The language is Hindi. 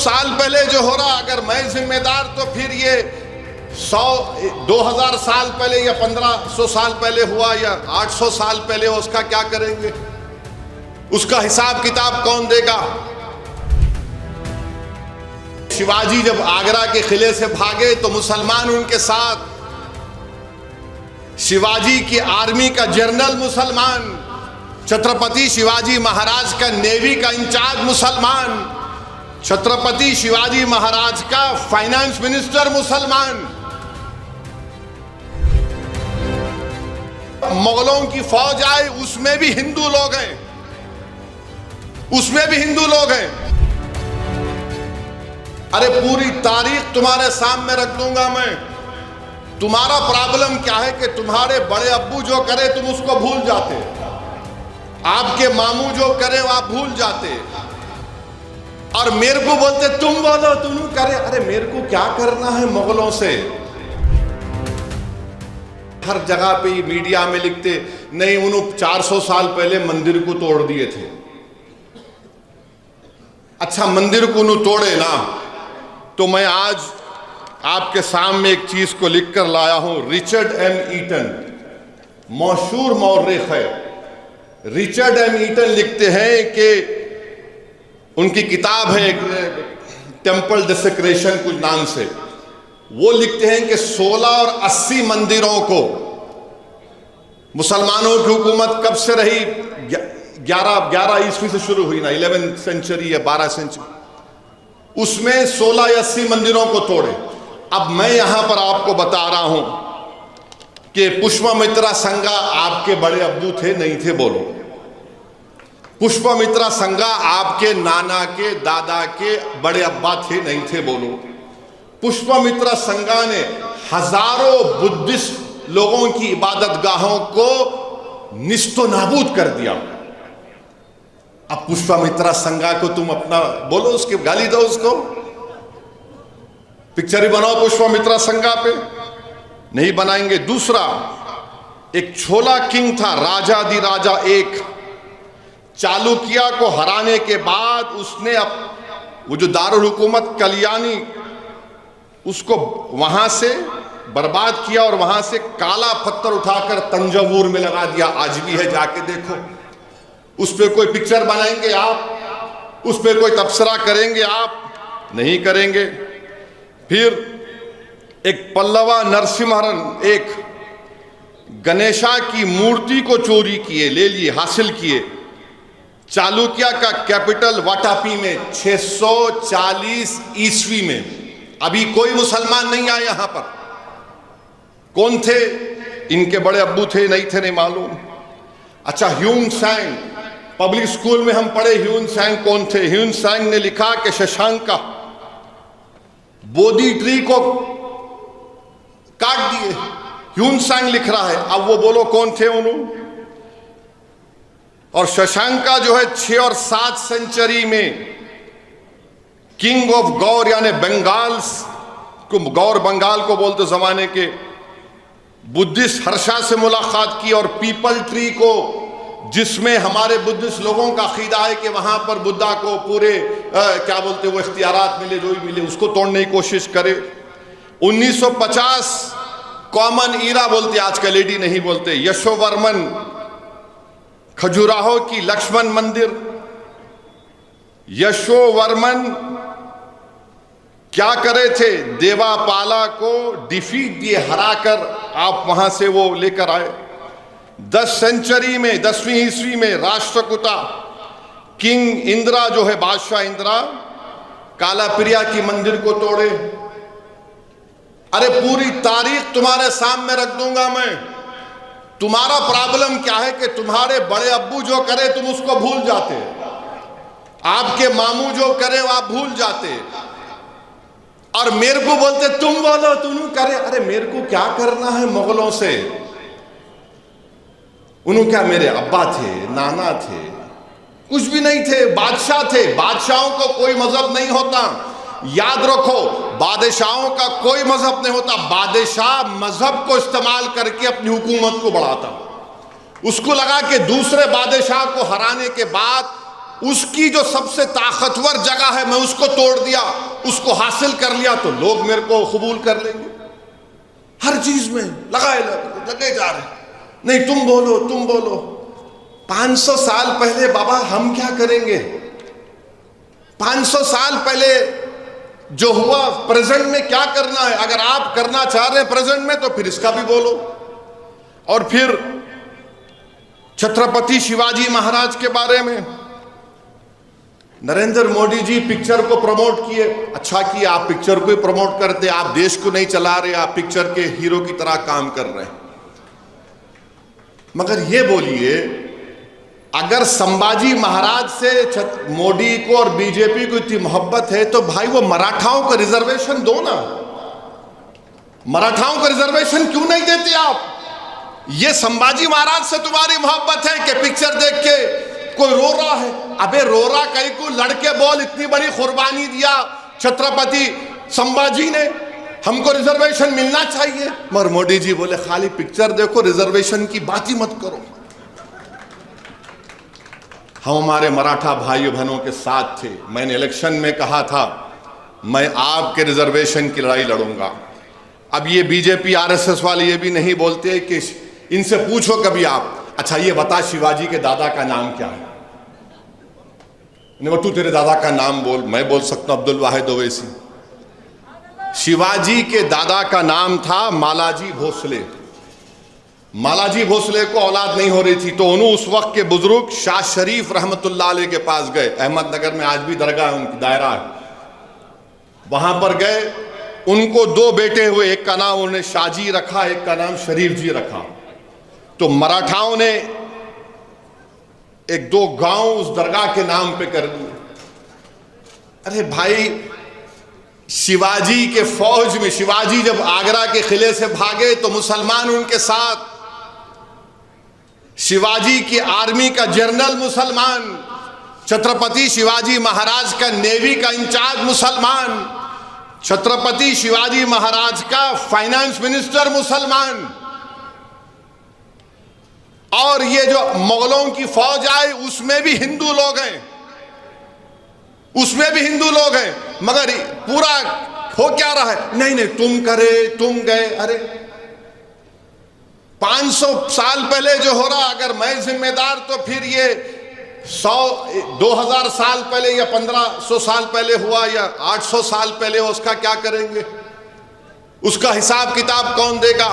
साल पहले जो हो रहा, अगर मैं जिम्मेदार तो फिर ये 2000 साल पहले या 1500 साल पहले हुआ या 800 साल पहले, उसका क्या करेंगे? उसका हिसाब किताब कौन देगा? शिवाजी जब आगरा के किले से भागे तो मुसलमान उनके साथ, शिवाजी की आर्मी का जनरल मुसलमान, छत्रपति शिवाजी महाराज का नेवी का इंचार्ज मुसलमान, छत्रपति शिवाजी महाराज का फाइनेंस मिनिस्टर मुसलमान, मुगलों की फौज आई उसमें भी हिंदू लोग हैं, उसमें भी हिंदू लोग हैं। अरे पूरी तारीख तुम्हारे सामने रख दूंगा मैं। तुम्हारा प्रॉब्लम क्या है कि तुम्हारे बड़े अब्बू जो करे तुम उसको भूल जाते, आपके मामू जो करे वो आप भूल जाते, और मेरे को बोलते तुम बोलो तुम करे। अरे मेरे को क्या करना है मुगलों से? हर जगह पे मीडिया में लिखते नहीं, उन्होंने 400 साल पहले मंदिर को तोड़ दिए थे। अच्छा, मंदिर को उन्होंने तोड़े ना, तो मैं आज आपके सामने एक चीज को लिखकर लाया हूं। रिचर्ड एम ईटन, मशहूर मौर्रिख है, रिचर्ड एम ईटन लिखते हैं कि उनकी किताब है टेम्पल डिसेक्रेशन कुछ नाम से, वो लिखते हैं कि 16 और 80 मंदिरों को, मुसलमानों की हुकूमत कब से रही? 11 ईस्वी से शुरू हुई ना, 11th सेंचुरी या 12 सेंचुरी, उसमें 16 या 80 मंदिरों को तोड़े। अब मैं यहां पर आपको बता रहा हूं कि पुष्पमित्रा संगा आपके बड़े अब्बू थे नहीं थे? बोलो। पुष्पमित्रा संगा आपके नाना के दादा के बड़े अब्बा थे नहीं थे? बोलो। पुष्पमित्रा संगा ने हजारों बुद्धिस्ट लोगों की इबादत गाहों को निस्तो नाबूद कर दिया। अब पुष्पमित्रा संगा को तुम अपना बोलो, उसके गाली दो, उसको पिक्चर ही बनाओ पुष्पमित्रा संगा पे, नहीं बनाएंगे। दूसरा, एक छोला किंग था, राजाधिराजा एक, चालुक्य को हराने के बाद उसने वो जो दारुल हुकूमत कल्याणी, उसको वहां से बर्बाद किया और वहां से काला पत्थर उठाकर तंजावुर में लगा दिया। आज भी है, जाके देखो। उस पर कोई पिक्चर बनाएंगे आप? उस पर कोई तबसरा करेंगे आप? नहीं करेंगे। फिर एक पल्लवा नरसिम्हरन, एक गणेशा की मूर्ति को चोरी किए, ले लिए, हासिल किए। चालुक्य का कैपिटल वाटापी में 640 ईस्वी में। अभी कोई मुसलमान नहीं आया यहां पर। कौन थे? इनके बड़े अब्बू थे नहीं थे? नहीं मालूम। अच्छा, ह्यून सैंग, पब्लिक स्कूल में हम पढ़े, ह्यून सैंग कौन थे? ह्यून सैंग ने लिखा कि शशांक का बोधि ट्री को काट दिए। ह्यून सैंग लिख रहा है। अब वो बोलो कौन थे उन्होंने? और शशांका जो है 6 और 7 सेंचुरी में किंग ऑफ गौर यानी बंगाल्स को, गौर बंगाल को बोलते जमाने के, बुद्धिस्ट हर्षा से मुलाकात की और पीपल ट्री को, जिसमें हमारे बुद्धिस्ट लोगों का अकीदा है कि वहां पर बुद्धा को पूरे क्या बोलते वो इख्तियारात मिले, जो भी मिले, उसको तोड़ने की कोशिश करे। 1950 कॉमन ईरा बोलते, आजकल लेडी नहीं बोलते, यशोवर्मन खजुराहो की लक्ष्मण मंदिर। यशोवर्मन क्या करे थे? देवापाला को डिफीट दिए, हराकर आप वहां से वो लेकर आए। 10 सेंचुरी में, 10वीं ईस्वी में राष्ट्रकूटा किंग इंदिरा जो है, बादशाह इंदिरा, कालाप्रिया की मंदिर को तोड़े। अरे पूरी तारीख तुम्हारे सामने रख दूंगा मैं। तुम्हारा प्रॉब्लम क्या है कि तुम्हारे बड़े अब्बू जो करे तुम उसको भूल जाते, आपके मामू जो करे वो आप भूल जाते, और मेरे को बोलते तुम बोलो तुम करे। अरे मेरे को क्या करना है मुगलों से? उन्होंने क्या, मेरे अब्बा थे, नाना थे, कुछ भी नहीं थे, बादशाह थे। बादशाहों को कोई मजहब नहीं होता, याद रखो। बादशाहों का कोई मजहब नहीं होता। बादशाह मजहब को इस्तेमाल करके अपनी हुकूमत को बढ़ाता। उसको लगा कि दूसरे बादशाह को हराने के बाद उसकी जो सबसे ताकतवर जगह है मैं उसको तोड़ दिया, उसको हासिल कर लिया तो लोग मेरे को कबूल कर लेंगे। हर चीज में लगे जा रहे, नहीं तुम बोलो तुम बोलो। 500 साल पहले बाबा हम क्या करेंगे? 500 साल पहले जो हुआ प्रेजेंट में क्या करना है? अगर आप करना चाह रहे हैं प्रेजेंट में तो फिर इसका भी बोलो। और फिर छत्रपति शिवाजी महाराज के बारे में नरेंद्र मोदी जी पिक्चर को प्रमोट किए। अच्छा किया, आप पिक्चर को ही प्रमोट करते, आप देश को नहीं चला रहे, आप पिक्चर के हीरो की तरह काम कर रहे हैं। मगर ये बोलिए, अगर संभाजी महाराज से मोदी को और बीजेपी को इतनी मोहब्बत है तो भाई वो मराठाओं को रिजर्वेशन दो ना। मराठाओं को रिजर्वेशन क्यों नहीं देते आप? ये संभाजी महाराज से तुम्हारी मोहब्बत है कि पिक्चर देख के कोई रो रहा है? अबे रो रहा कहीं को, लड़के बोल, इतनी बड़ी कुर्बानी दिया छत्रपति संभाजी ने, हमको रिजर्वेशन मिलना चाहिए। मगर मोदी जी बोले खाली पिक्चर देखो, रिजर्वेशन की बात ही मत करो। हम हमारे मराठा भाई बहनों के साथ थे। मैंने इलेक्शन में कहा था मैं आपके रिजर्वेशन की लड़ाई लड़ूंगा। अब ये बीजेपी आरएसएस वाले ये भी नहीं बोलते कि इनसे पूछो कभी आप, अच्छा ये बता शिवाजी के दादा का नाम क्या है? तू तेरे दादा का नाम बोल। मैं बोल सकता हूं अब्दुल वाहिद ओवैसी। शिवाजी के दादा का नाम था मालाजी भोसले। मालाजी भोसले को औलाद नहीं हो रही थी तो उन्होंने उस वक्त के बुजुर्ग शाह शरीफ रहमतुल्लाह अलैह के पास गए। अहमदनगर में आज भी दरगाह है, उनकी दायरा है, वहां पर गए। उनको 2 बेटे हुए, एक का नाम उन्होंने शाहजी रखा, एक का नाम शरीफ जी रखा। तो मराठाओं ने 1-2 गांव उस दरगाह के नाम पे कर दिए। अरे भाई, शिवाजी के फौज में, शिवाजी जब आगरा के किले से भागे तो मुसलमान उनके साथ, शिवाजी की आर्मी का जनरल मुसलमान, छत्रपति शिवाजी महाराज का नेवी का इंचार्ज मुसलमान, छत्रपति शिवाजी महाराज का फाइनेंस मिनिस्टर मुसलमान, और ये जो मुगलों की फौज आई उसमें भी हिंदू लोग हैं, उसमें भी हिंदू लोग हैं। मगर पूरा हो क्या रहा है? नहीं नहीं तुम करे तुम गए। अरे 500 साल पहले जो हो रहा, अगर मैं जिम्मेदार तो फिर ये 2000 साल पहले या 1500 साल पहले हुआ या 800 साल पहले, उसका क्या करेंगे? उसका हिसाब किताब कौन देगा?